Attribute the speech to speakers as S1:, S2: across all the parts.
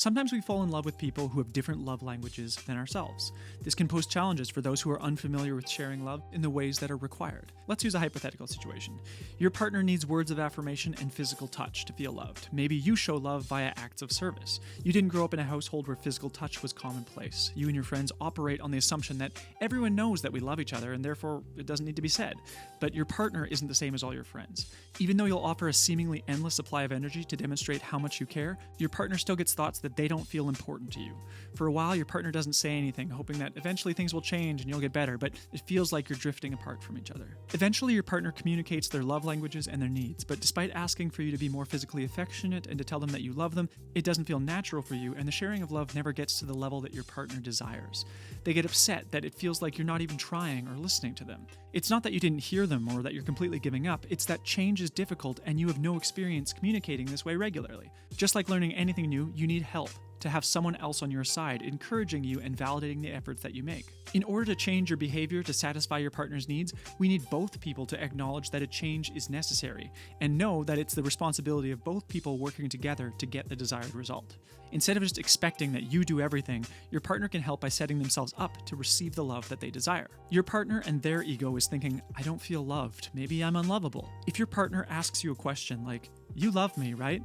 S1: Sometimes we fall in love with people who have different love languages than ourselves. This can pose challenges for those who are unfamiliar with sharing love in the ways that are required. Let's use a hypothetical situation. Your partner needs words of affirmation and physical touch to feel loved. Maybe you show love via acts of service. You didn't grow up in a household where physical touch was commonplace. You and your friends operate on the assumption that everyone knows that we love each other and therefore it doesn't need to be said. But your partner isn't the same as all your friends. Even though you'll offer a seemingly endless supply of energy to demonstrate how much you care, your partner still gets thoughts that they don't feel important to you. For a while, your partner doesn't say anything, hoping that eventually things will change and you'll get better, but it feels like you're drifting apart from each other. Eventually, your partner communicates their love languages and their needs, but despite asking for you to be more physically affectionate and to tell them that you love them, it doesn't feel natural for you, and the sharing of love never gets to the level that your partner desires. They get upset that it feels like you're not even trying or listening to them. It's not that you didn't hear them or that you're completely giving up, it's that change is difficult and you have no experience communicating this way regularly. Just like learning anything new, you need help. To have someone else on your side, encouraging you and validating the efforts that you make. In order to change your behavior to satisfy your partner's needs, we need both people to acknowledge that a change is necessary, and know that it's the responsibility of both people working together to get the desired result. Instead of just expecting that you do everything, your partner can help by setting themselves up to receive the love that they desire. Your partner and their ego is thinking, I don't feel loved, maybe I'm unlovable. If your partner asks you a question like, you love me, right?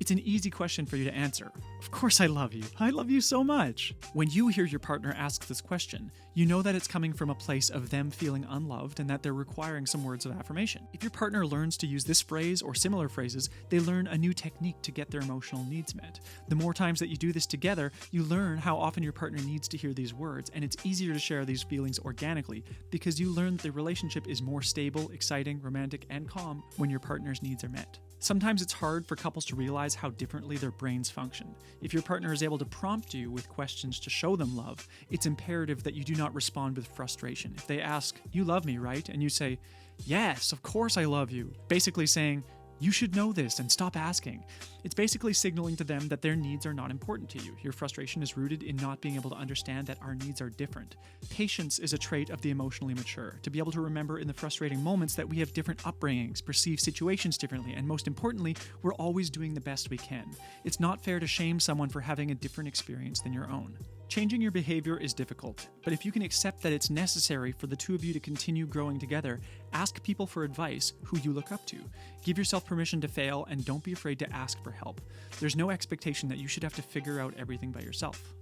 S1: It's an easy question for you to answer. Of course I love you. I love you so much. When you hear your partner ask this question, you know that it's coming from a place of them feeling unloved and that they're requiring some words of affirmation. If your partner learns to use this phrase or similar phrases, they learn a new technique to get their emotional needs met. The more times that you do this together, you learn how often your partner needs to hear these words, and it's easier to share these feelings organically because you learn that the relationship is more stable, exciting, romantic, and calm when your partner's needs are met. Sometimes it's hard for couples to realize how differently their brains function. If your partner is able to prompt you with questions to show them love, it's imperative that you do not respond with frustration. If they ask, you love me, right? And you say, yes, of course I love you. Basically saying, you should know this and stop asking. It's basically signaling to them that their needs are not important to you. Your frustration is rooted in not being able to understand that our needs are different. Patience is a trait of the emotionally mature, to be able to remember in the frustrating moments that we have different upbringings, perceive situations differently, and most importantly, we're always doing the best we can. It's not fair to shame someone for having a different experience than your own. Changing your behavior is difficult, but if you can accept that it's necessary for the two of you to continue growing together, ask people for advice who you look up to. Give yourself permission to fail and don't be afraid to ask for help. There's no expectation that you should have to figure out everything by yourself.